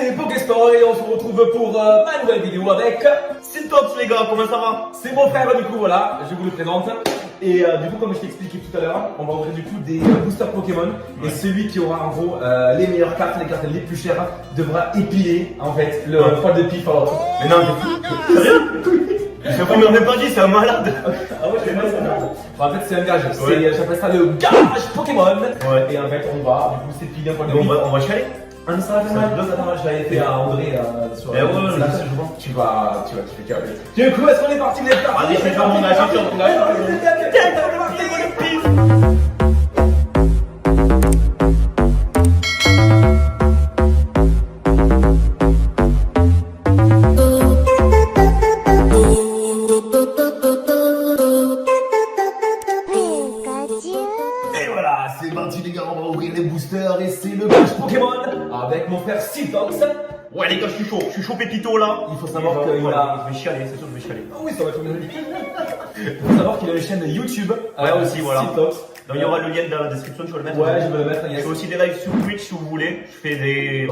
c'est Pokéstore et on se retrouve pour ma nouvelle vidéo avec Syntox les gars, comment ça va? c'est mon frère du coup, voilà, je vous le présente. Et du coup, comme je t'ai expliqué tout à l'heure, on va ouvrir du coup des boosters Pokémon. Et celui qui aura en gros les meilleures cartes, les cartes les plus chères, devra épiler en fait le poil de pif. Alors, Mais non, je m'en ai pas dit, c'est un malade. ah ouais, c'est mal ça. En fait, c'est un gage. J'appelle ça le gage Pokémon. Ouais. Et en fait, on va du coup s'épiler un poil de Bon, pif. on va chialer. Ah, ça va faire mal. Je l'avais fait à André sur Mais ouais, la je chaîne. sais, je vois. Tu vas kiffer carré. Du coup, est-ce qu'on est parti les gars? Vas-y, fais faire mon âge, Et voilà, c'est parti les gars, on va ouvrir les boosters et c'est le gage Pokémon avec mon frère Syntox. Ouais les gars, je suis chaud pépito là. Il faut savoir qu'il a... Je vais chialer, c'est sûr que je vais chialer. Ah oui, ça va être une... Il faut savoir qu'il a une chaîne YouTube. Ouais, aussi, voilà. Syntox. Donc il y aura le lien dans la description, tu vas le mettre. Ouais, je vais le mettre. Je fais aussi des lives sur Twitch si vous voulez. Je fais des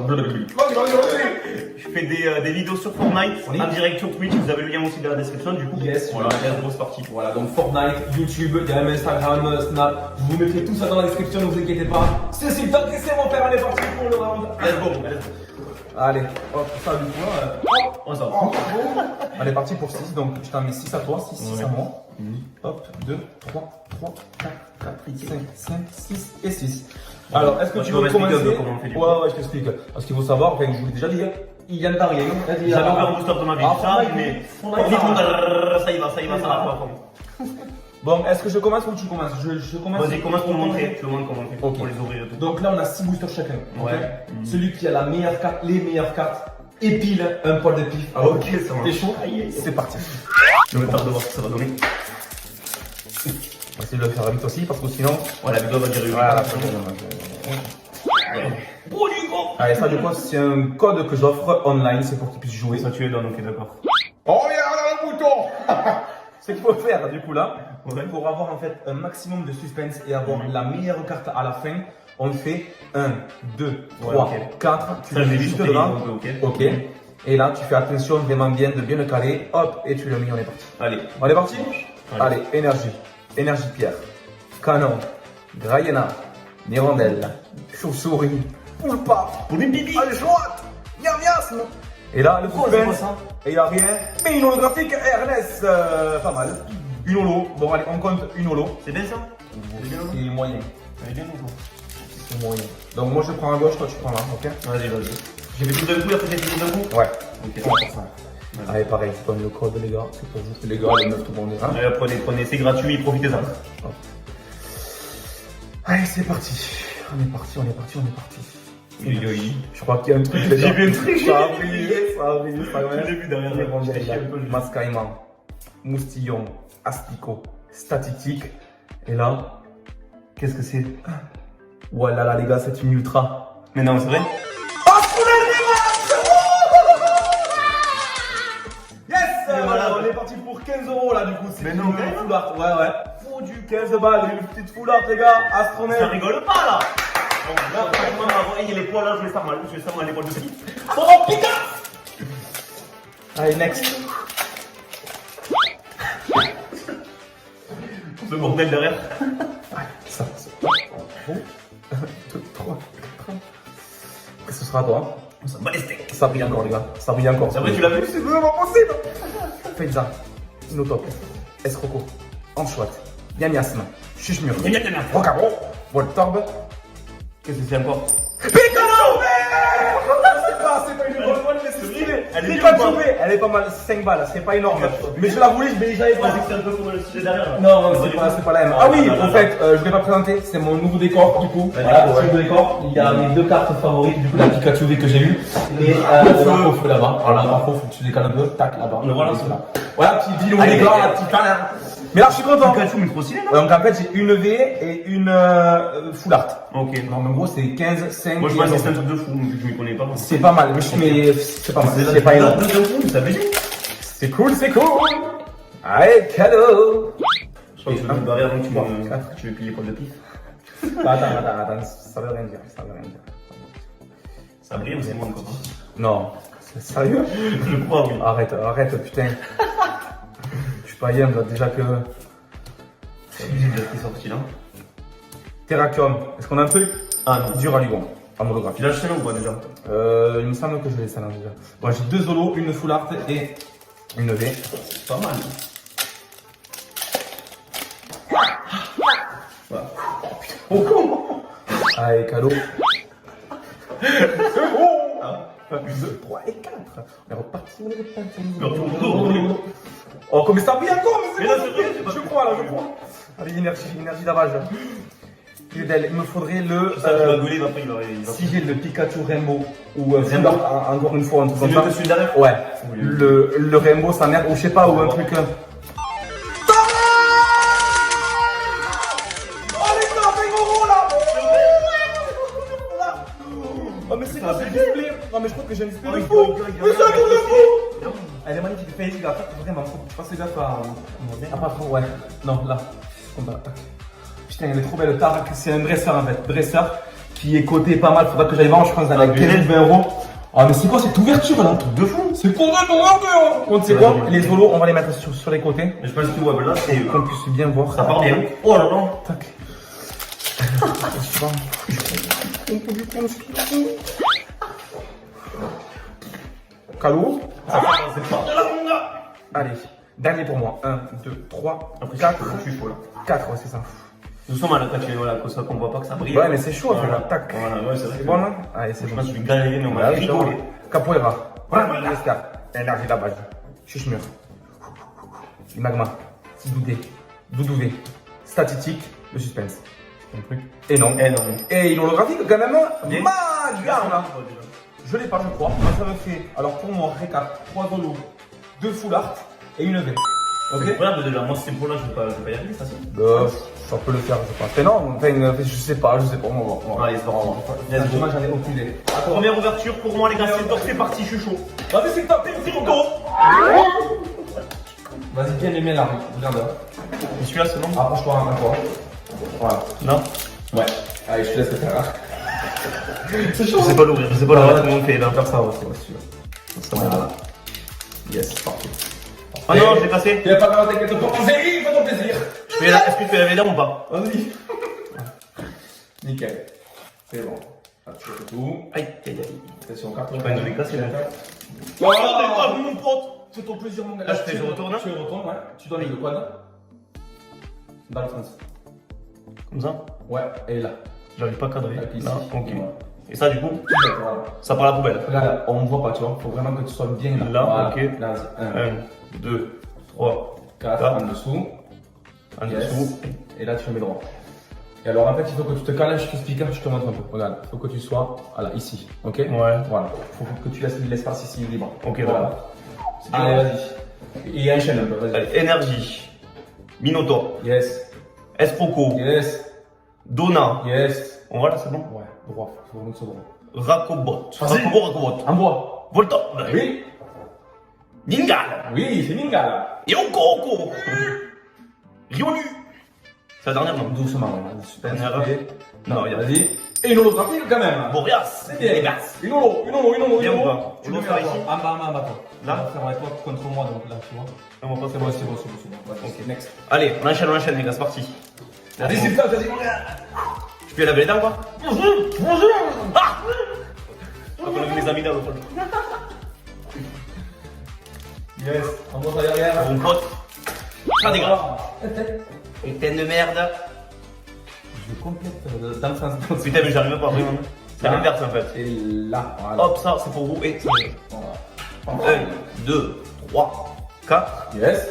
vidéos sur Fortnite en direct sur Twitch. Vous avez le lien aussi dans la description. Du coup, Yes, voilà, c'est grosse partie. Voilà, donc Fortnite, YouTube, il y a même Instagram, Snap. Je vous mettrai tout ça dans la description, ne vous inquiétez pas. C'est Syntox et c'est mon frère, on est parti pour le round. Let's go, let's go. Allez, hop, ça du coup, On s'en on est parti pour 6, donc je t'en mets 6 à toi, 6 à moi. Hop, 2, 3, 4, 5, 6 et 6. Alors, est-ce que tu veux commencer? Comment on fait du coup. Ouais, je t'explique. Parce qu'il faut savoir, enfin, je vous l'ai déjà dit, il y en a rien. J'avais ouvert un booster de ma vie. Ça, mais ça y va, ça va pas. Bon, est-ce que je commence ou tu commences? Je commence. Vas-y, commence pour me montrer. Je te montre comment on fait Ok. pour les ouvrir et tout. Donc là, on a 6 boosters chacun. Ok. Ouais. Celui qui a la meilleure carte, les meilleures cartes, épile un poil de pif. Alors, Ok, ça marche. t'es chaud? C'est parti. Je me tarde de voir ce que ça va donner. On va essayer de le faire vite aussi parce que sinon. Ouais, la vidéo va durer 8 Voilà. Allez, ça du coup, c'est un code que j'offre online, c'est pour qu'ils puissent jouer. Ça tu es donné, ok, d'accord. Oh, regarde le bouton. Ce qu'il faut faire du coup là, Ouais. pour avoir en fait un maximum de suspense et avoir la meilleure carte à la fin, on fait 1, 2, 3, Ouais, ok. 4, tu Ça, le je mets l'ai vu juste sur tes devant. vidéos, ok. Ok. Et là, tu fais attention vraiment bien de bien le caler, hop, et tu le mets, on est parti. Allez. On est parti? Allez. Allez, énergie. Énergie pierre. Canon. Grayena. Hirondelle. Chauve-souris. Poulpa. Pour une bibi. Allez, chouette. Miasme. Et là, le Oh, c'est quoi suspense. ça? Et il n'y a rien. Mais une holographique Ernest. Pas mal. Une holo. Bon, allez, on compte une holo. C'est bien ça? C'est moyen. Elle est bien ou pas? C'est moyen. Donc, moi, je prends à gauche, toi, tu prends là. Ok? Vas-y, vas-y. J'ai fait tout d'un coup, après j'ai fait tout d'un coup. Ouais. Ok. On va faire ça. Allez, pareil, je donne le code, les gars. C'est pour vous, les gars, les meufs, tout le monde est là. Allez, prenez, c'est gratuit, profitez-en. Allez, c'est parti. On est parti. Oui. Je crois qu'il y a un truc. J'ai vu un truc. Ça a brillé. Je l'ai vu derrière. Mascaïman, moustillon, asticot, statique. Et là, qu'est-ce que c'est? Voilà, là, les gars, c'est une ultra. Mais non, c'est vrai? Yes! Et voilà. On est parti pour 15 € là, du coup. C'est Mais une non, quand même. full art. Ouais. Faut du 15 balles, une petite full art, les gars. Astronaute. Ça rigole pas là! Bon, là, franchement, il y a les poils là, je vais faire mal. Je vais faire mal les poils de petit. Oh, putain! Allez, next. Ce bordel derrière. Ça. 1, 2, 3, 4. Qu'est-ce que ce sera, toi? Ça bat les steaks. Ça brille encore, les gars. Ça brille encore. C'est vrai, tu l'as vu? C'est vraiment possible. Faiza, Inotop, Escroco, Anchouette, Yamiasme, Chuchmur, Rocaro, Voltorb. Qu'est-ce que c'est encore? Piccolo! C'est pas une bonne one, mais c'est stylé. Elle est Pikachu, bien ou pas? elle est pas mal, 5 balles, c'est pas énorme. Mais je la voulais, mais j'avais pas. C'est un peu comme le sujet derrière là. Non, c'est pas la même. Ah oui, en fait, je l'ai pas présenté, c'est mon nouveau décor du coup. Voilà, c'est le décor. Il y a mes 2 cartes favorites, du coup, la Pikachu V que j'ai eu. Et le feu là-bas. Voilà, par contre, faut que tu décales un peu. Tac, là-bas. Voilà, c'est là. Voilà, petit bino, les gars, petit canard. Mais là, je suis content. Pikachu, mais trop stylé, non? Donc en fait, j'ai une V et une full art. Ok. Donc en gros, c'est 15, 5. Moi, je pense que c'est un truc de fou, donc je m'y connais pas. C'est pas mal, mais c'est pas mal. C'est pas énorme. Ça fait vite. C'est cool. Allez, cadeau. Je crois que je vais me barrer avant que tu veux piller poils de pif. Attends, ça veut rien dire. Ça brille, c'est moins encore. Non, c'est sérieux? Je crois, oui. Arrête, putain. Je suis pas yem là, déjà que. J'ai déjà pris sorti là. Terrakium, est-ce qu'on a un truc? Ah non. Dur à Ligon, en holographe. Tu l'as acheté là ou pas déjà? Il me semble que je l'ai ça là déjà. Bon, j'ai 2 Zolo, une full art et une V. C'est pas mal. Voilà. Oh comment? Allez, cadeau. 2, 3 et 4. On est reparti, on est reparti. Oh, comme ça brille encore, mais Mais là, c'est vrai, je crois là, je crois. Allez, énergie d'avage. Il est belle. Il me faudrait le. Ça, tu vas gueuler, il va. Si j'ai le Pikachu Rainbow ou encore une fois un truc C'est comme mieux ça. que celui derrière? Ouais. Oui. Le Rainbow, sa mère, ou je sais pas, ou un truc. Oh mais c'est quoi ce display? Non mais je crois que j'ai un display de fou. Mais c'est un truc de fou. Elle est magnifique, fais gaffe, vraiment, faut que tu fasses gaffe à pas trop, ouais. Non, là, comme ça. Putain, elle est trop belle, Tarak, c'est un dresseur en fait, dresseur qui est coté pas mal, faudra que j'aille voir, je pense dans la 15-20 €. Ah mais c'est quoi cette ouverture là? Un truc de fou. C'est quoi cette ouverture? On sait quoi? Les solos, on va les mettre sur les côtés. Mais je pense que ouais, là, c'est. Qu'on puisse bien voir. Ça part bien. Oh là là. Tac. Calou. Ça part, c'est pas de la longa. Allez, dernier pour moi. 1, 2, 3, Après, 4. je suis chaud là. 4, ouais, c'est ça. Nous sommes à la quatrième, voilà, comme ça qu'on voit pas que ça brille. Ouais, mais c'est chaud, voilà. là. Tac. Voilà, ouais, c'est vrai. C'est bon, là? Allez, c'est Je bon. pense que je vais galérer, mais on va Bah oui, rigoler. Capoeira. Escar. Énergie là-bas. Chuchemur. Magma. Doudé. Doudouvé. Statistique. Le suspense. C'est un truc. Et non. Eh non. Et il holographique quand même. Bien. Magar là. Je l'ai pas, je crois. Ça me fait, alors pour moi, récap, 3 Zolo, 2 full art et une V. Ok. C'est incroyable déjà, moi c'est pour là, je vais pas y arriver, ça c'est. Ça peut le faire, je pense. Mais non, enfin, je sais pas, on va voir. Allez, c'est bon. Moi, j'en ai aucune idée. Première ouverture pour moi, les gars, c'est top, c'est parti, je suis chaud. Vas-y, c'est top, c'est top. Vas-y, bien les mains là, regarde. Et celui-là, c'est bon? Approche-toi un fois. Voilà. Non? Ouais. Allez, je te laisse le faire. C'est chaud. Je sais pas l'ouvrir, je sais pas l'ouvrir, comment on fait là. Faire ça aussi, ça va. Yes, parfait. Ah non, je l'ai cassé. Il n'y a pas grave, t'inquiète pas. Fais ton plaisir. Est-ce que tu fais la védère ou pas? Vas-y. Nickel. C'est bon. Là, tu fais tout. Aïe, aïe, aïe. Attention, carton. Pas une de casser là. Oh, t'es pas mon pote. C'est ton plaisir, mon gars. Là, je retourne. Tu retournes, ouais. Tu donnes le quad. Dans le sens. Comme ça? Ouais, et là. J'arrive pas à cadrer. Et puis ici. Là, ok. Et ça, du coup, Voilà. ça part à la poubelle. Regarde, on ne voit pas, tu vois. Faut vraiment que tu sois bien là. Là, Voilà. ok. Là, 1, 2, 3, 4 4. en dessous. En Yes. dessous. Et là, tu le mets droit. Et alors, en fait, il faut que tu te cales, je t'explique, je te montre un peu. Regarde, il faut que tu sois, voilà, ici. Ok? Ouais. Voilà. Il faut que tu laisses l'espace ici libre. Ok, voilà. Allez, vas-y. Et enchaîne un peu, vas-y. Allez, énergie. Minotaur. Yes. Esproco. Yes. Donna. Yes. On va là, c'est bon? Ouais, droit. Il faut vraiment que ce soit droit. Rakobot. Vas-y. Rakobot. En bois. Volta. Oui. Ningal. Oui, c'est Ninga là. Yoko. Riolu. C'est la dernière, non? Doucement, là. Super. Dernière. Non, il y a. Vas-y. Et une holographique quand même. Boreas. C'est bien. Une holo. Bien ou pas? Tu le mets faire là, ici? en bas, toi. Là? On va faire avec toi contre moi, donc là, tu vois. On va pas C'est bon, c'est bon, c'est bon, c'est bon. Ouais, Ok. next. Allez, on enchaîne, les gars, c'est parti. Allez, c'est ça, vas-y, mon gars. Je peux y laver les dents, quoi? Bonjour. Ah. On va lever les amis là, l'autre. Yes. On monte derrière. Mon pote. Ça dégage. Et peine de merde. Je complète dans le sens. Putain, mais j'arrive pas vraiment. C'est l'inverse en fait. Et là, voilà. Hop, ça c'est pour vous et ça dégage. Voilà. 1, 2, 3, 4. Yes.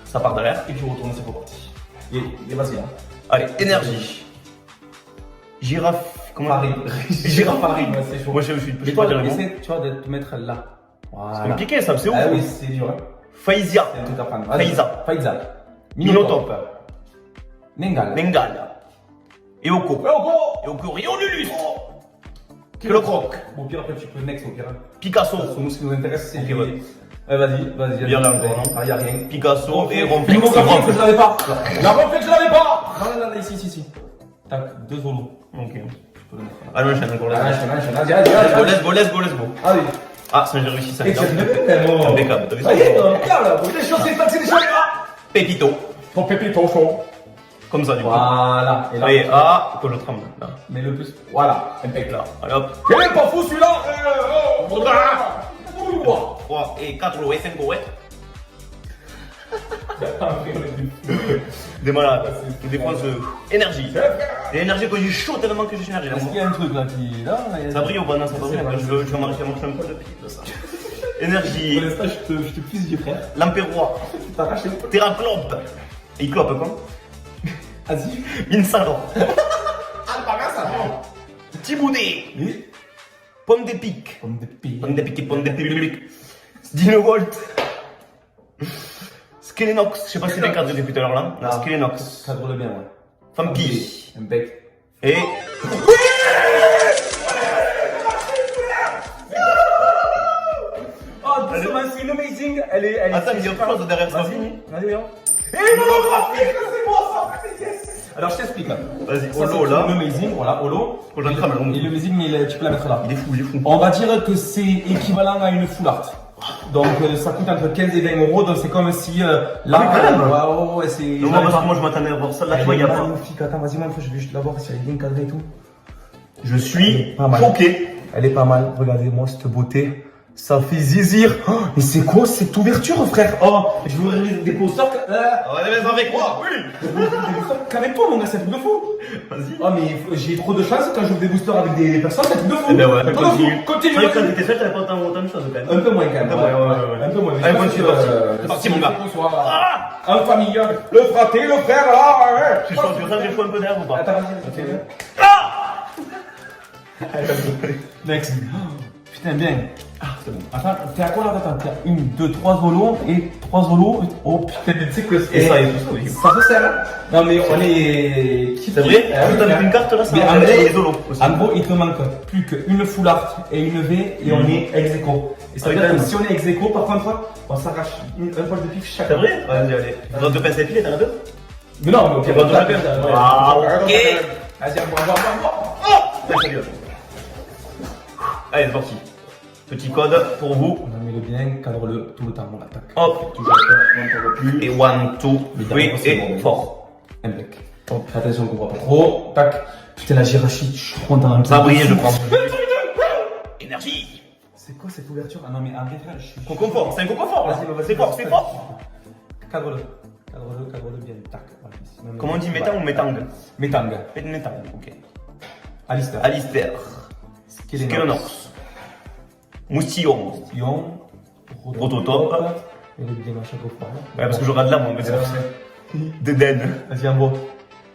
Ça part derrière. Et tu retournes, c'est reparti. Et vas-y, là. Allez, énergie. Girafe. Comment Paris. Girafe Paris. Ouais, c'est chaud. Moi je suis Et pas toi, dire le mot. essaie, tu vois, de te mettre là. Voilà. C'est compliqué ça, c'est ouf. Ah oui, c'est dur. Hein. Faïzia. C'est un truc à prendre. Faïza. Faïza. Minotop. Nengal. Nengal. Eoko. Eoko Riolulus. Kilocroc. Au pire, après, tu peux next au pire. Picasso. Nous, ce qui nous intéresse, c'est. Ok, ouais. Vas-y. Bien là encore, non? Ah, y'a rien. Picasso et Une Ronflex. homographie que je l'avais pas. La Ronflex que je l'avais pas. Là, ici. Tac, 2 solos. Ok. Tu peux le mettre là. Allez, on enchaîne encore les Allez, gars. enchaîne. Vas-y. Let's go. Allez. Ah, ça j'ai réussi ça. Et tu as fait bon. Impeccable, t'as vu ça? Allez, regarde là, des choses, c'est des choses. Pépito. Ton pépito chaud. Comme ça, du coup. Voilà. Et là, Allez, ah, que je tremble. Là. mais le plus. Voilà, impeccable. Là. Allez hop. Il est pas fou celui-là. 3 et 4 et 5 ouais. Des malades. Des dépenses énergie. Et l'énergie quand j'ai chaud tellement que j'ai énergie. Est-ce qu'il y a un truc là qui. Là, Ça brille ou pas? Non, ça brille. Je vais marcher un peu de pied de ça. Énergie. Pour l'instant, je te fusille, frère. L'Empérois. Tu t'arraches les potes. Terraclope. Et il clope quoi? Vas-y. Insano. Ah, pas mal ça, non? Thiboudé. Oui. Pomme d'épic. Comme des pays. Pomme d'épic, pomme d'épic. Dinovolt. Skelenox. Je sais pas si c'est des cadres depuis tout à l'heure là. Skelenox. Cadre-le bien, ouais. Fampi. Impec. Et. Oh, c'est une amazing. Elle est. Attends, il y a autre chose derrière ça. Vas-y, viens. Et monographique, c'est bon ça, c'est yes. Alors je t'explique là. Vas-y, Ça, Holo c'est là. Le amazing, voilà, Holo. Faut que j'en crame, là. Et le amazing, tu peux la mettre là. Il est fou, il est fou. On va dire que c'est équivalent à une full art. Donc ça coûte entre 15 et 20 euros, donc c'est comme si là. Ah, quand même. Ouais, c'est. Non, parce que moi je m'attendais à voir ça. Là, tu vois, il y a pas. magnifique. Attends, vas-y, moi, je vais juste la voir si elle est bien cadrée et tout. Je suis Pas mal. choqué. Elle est pas mal. Regardez-moi cette beauté. Ça fait zizir. Oh, mais c'est quoi cette ouverture, frère? Oh, je veux des posters. Ouais, mais avec moi, oui. Des boosters qu'avec toi, mon gars, c'est un truc de fou. Vas-y. Oh, mais j'ai trop de chance quand j'ouvre des boosters avec des personnes, c'est un truc de fou. Eh ben ouais, Un truc de continue. fou. Continue. C'est vrai que quand vas-y. t'étais seul, t'avais pas autant de choses quand même. Un peu moins quand même. Un peu moins, ouais. Un peu moins. Allez, continue, c'est parti, mon gars. En famille, le fraté, le frère, là, ouais. Tu sens que j'ai chaud un peu d'air ou pas? Attends, vas-y. Next. Putain, bien. Ah, c'est bon. Attends, t'es à quoi là? Attends, t'es à 1, 2, 3 zolos et 3 zolos. Oh putain, mais tu sais que Et ça, et tout ça, oui. ça se sert, hein? Non, mais on est. C'est vrai? Tu as une carte là, ça Mais va en faire gros, des solos aussi. en gros, il te manque plus qu'une full art et une V et on est ex aequo. Et ça veut dire que si on est ex aequo, par contre, on s'arrache un poil de pif chaque. C'est vrai? Vas-y, allez. Dans deux pinces à épiler, t'en as deux? Mais non, mais ok, C'est pas de la peine. Ah, ok. Vas-y, on va voir. Allez, salut. Allez, c'est parti. Petit code pour vous. On met le bien, cadre-le tout le temps, on attaque. Hop. Toujours pas, Et 1, 2, Mais 3 derrière, c'est et bon. fort. Impec. Attention qu'on voit pas trop. Tac. Putain, la girachi, je suis trop dans un Ça a brillé, je crois. Énergie. C'est quoi cette ouverture? Ah non, mais en vrai, frère, je suis. Confort, c'est un confort là. Vas-y, C'est fort, c'est fort. Cadre-le. Cadre-le bien. Tac. Voilà. Sinon, Comment on dit métang ou métang? Métang. Métang, ok. Alistair. Alistair. Skelenox. Moustillon. Ion. Rototop. Et le bien à chaque fois. Ouais, parce que je regarde là, moi, mais c'est Deden. Vas-y, en bois.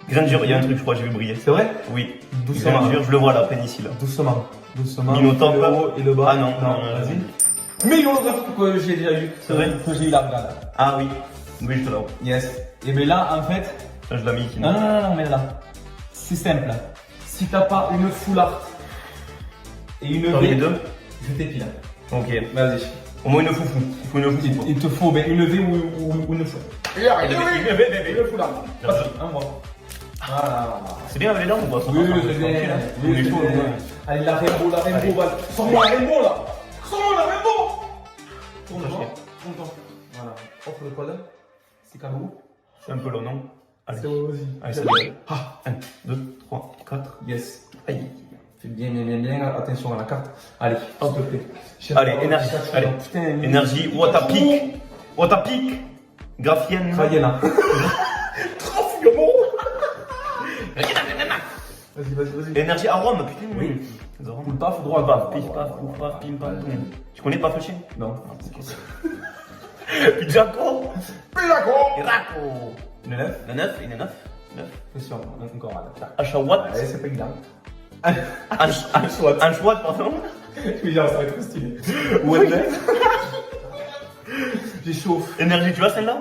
Grandure, il y a un truc, je crois, j'ai vu briller. C'est vrai? Oui. Doucement. Grandure, je le vois là, peine ici là. Doucement. Doucement. Minotaure. Le haut et le bas. Ah non, Vas-y. Mais holographique que j'ai déjà eu. C'est vrai? Que j'ai eu là, regarde. Ah oui. Oui, je te l'avoue. Yes. Et bien là, en fait. Là, je l'ai mis ici. Non, mais là. C'est simple. Si t'as pas une full art et une T'en as V, les deux? je t'épile. Ok. Vas-y. Au moins une foufou. Il faut une foufou. Il te faut une V ou une full. Une full art. Vas-y, un mois. Voilà. C'est bien avec les dents ou pas? Oui, c'est bien. Oui, Oui, c'est chaud. Allez, la rainbow, va. Sors-moi la rainbow là. Sors-moi la rainbow. Tourne-toi. Tourne-toi. Voilà. Offre le code. C'est cadeau. C'est un peu long, non? Allez. Vas-y. Allez, c'est bien. 1, 2, 3, 4. Yes. Aïe. Fais bien. Attention à la carte. Allez, s'il te plaît. Allez, énergie. Allez. Putain, Énergie. Watapic. Watapic. Graphienne. Rayena. Vas-y. Énergie arôme, putain. Oui. Poule paf, droit paf. Pif paf, pouf paf, pim pam poum. Tu connais paf le chien? Non. Jaco. Piraco. Iraco. Une 9. Le 9, il est 9. 9. Attention, encore un. Achawat. Allez, c'est pas évident. Anchouat, pardon. Oui, genre, ça va être trop stylé. Ouais. J'échauffe. Énergie, tu vois celle-là?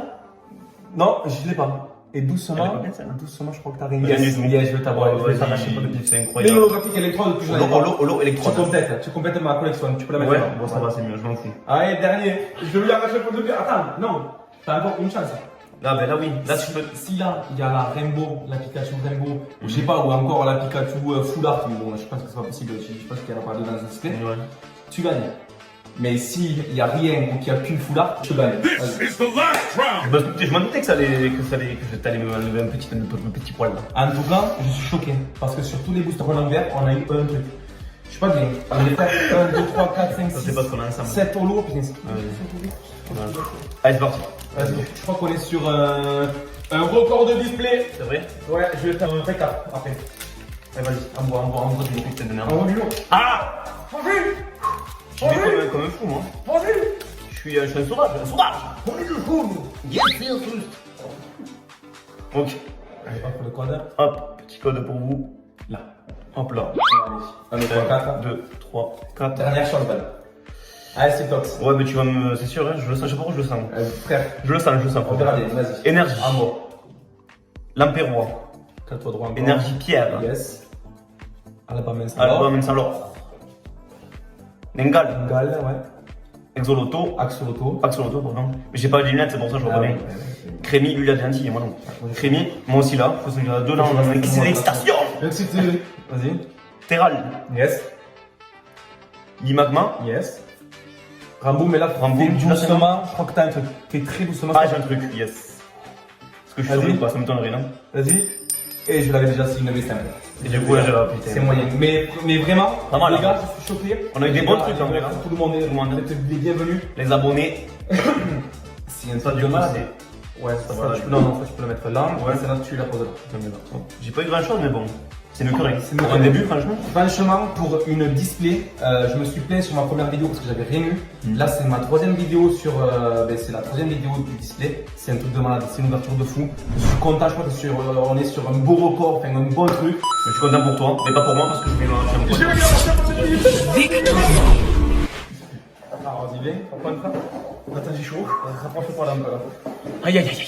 Non, je l'ai pas. Et Elle est doucement, pas bien, celle-là. doucement, je crois que t'as rien. Yes, je vais t'avoir. Ouais, ça marche pas depuis, c'est Les incroyable. holographiques électrodes, toujours. Holo, électrode. Tu complètes ma collection, tu peux la mettre Ouais, là. bon, ça va, c'est mieux, je m'en fous. Allez, dernier. Je vais lui arracher le pot de bière. Attends, non. T'as encore une chance. Ah, ben là, oui. Là, tu peux. Si là, il y a la Rainbow, la Pikachu Rainbow, ou je sais pas, ou encore la Pikachu Full Art, mais bon, je pense que c'est pas possible, je pense qu'il y en a pas deux dans un display. Ouais. Tu gagnes Mais s'il n'y a rien ou qu'il n'y a qu'une foulard, je gagne. Je m'en doutais que t'allais me lever un petit poil là. En tout cas, je suis choqué. Parce que sur tous les boosters en envers, on a eu un truc. Je suis pas bien. On est frère 1, 2, 3, 4, 5, 6, C'est pas ce qu'on a ensemble. 7 holos. Putain, Allez, c'est parti. vas-y. Je crois qu'on est sur un record de display. C'est vrai? Ouais, je vais faire un récap après. Allez, vas-y, envoie du lourd. Envoie du lourd. Ah! Je suis comme un fou, moi. Je suis un sauvage, un sauvage! Ok. Allez, hop, le code. Hop, petit code pour vous. Là. Hop là. Allez, 1, 2, 3, 4. 2, 3, 4. Dernière chance, balle. Allez, c'est tox. Ouais, mais tu vas me. C'est sûr, hein, je le sens, je sais pas pourquoi je le sens. Frère, Je le sens. on verra bien, vas-y. Énergie. Amour. Lampérois. Calme-toi droit encore. Énergie pierre. Yes. Alba Alba Mensalo. Nengal. Gal, ouais. Exoloto. Axoloto. Axoloto, pardon. Mais j'ai pas les lunettes, c'est pour ça que je vois pas bien. Crémy, lui, il a des lentilles, moi non. Crémy, moi aussi là. Parce qu'il y en a deux là, on a l'excitation. Vas-y. Terral. Yes. Limagma. Yes. Rambo, mais là, Rambo, tu doucement. Je crois que t'as un truc. Fais très doucement. Ah, j'ai un truc, yes. Est-ce que je suis Vas-y. sûr ou pas? Ça me donnerait, non? Vas-y. Et je l'avais déjà signé, mais simple. Et du coup, là, j'ai la putain. C'est moyen. Mais vraiment, Pas mal, les hein. gars, je suis choqué. On a eu des bons trucs, en vrai, là. Tout le monde est Tout le monde. les bienvenus. Les abonnés. C'est un Ça, truc du de coup, malade. c'est. Ouais, Ça, ça, voilà. non, ça, tu peux le mettre là. Ouais. C'est là que tu la poses là. J'ai pas eu grand chose, mais bon. C'est mieux que rien. C'est mieux Pour que un rien. début, franchement. Franchement, pour une display, je me suis plaint sur ma première vidéo parce que j'avais rien eu. Là, c'est ma troisième vidéo sur. C'est la troisième vidéo du display. C'est un truc de malade, c'est une ouverture de fou. Je suis content, je crois que on est sur un beau record, enfin un bon truc. Je suis content pour toi, mais pas pour moi parce que je vais un Alors, vas-y, viens, reprends une frappe. Attends, j'ai chaud. Rapproche-toi là un peu là. Aïe, aïe, aïe.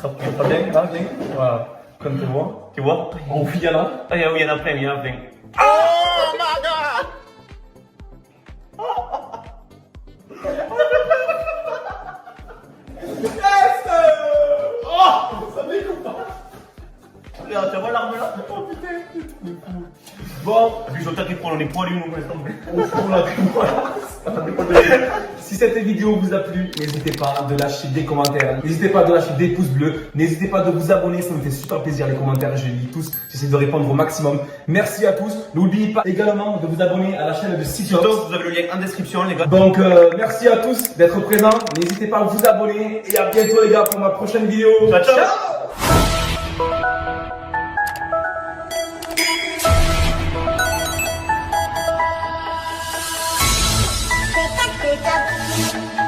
Rapproche-toi bien, là, viens. Voilà. Comme tu vois. Tu vois? Oh, il y en a. Ah, oui, il y en a plein, il y en a plein. Regarde, tu vois l'arme là? Oh putain, bon, et puis je t'inquiète pour les poilus, nous, laisse tomber. Si cette vidéo vous a plu, n'hésitez pas de lâcher des commentaires, n'hésitez pas de lâcher des pouces bleus, n'hésitez pas de vous abonner, ça me fait super plaisir les commentaires, je lis tous, j'essaie de répondre au maximum. Merci à tous, n'oubliez pas également de vous abonner à la chaîne de Citox. Vous avez le lien en description, les gars. Donc merci à tous d'être présents, n'hésitez pas à vous abonner et à bientôt les gars pour ma prochaine vidéo. Ciao, ciao. Pick up.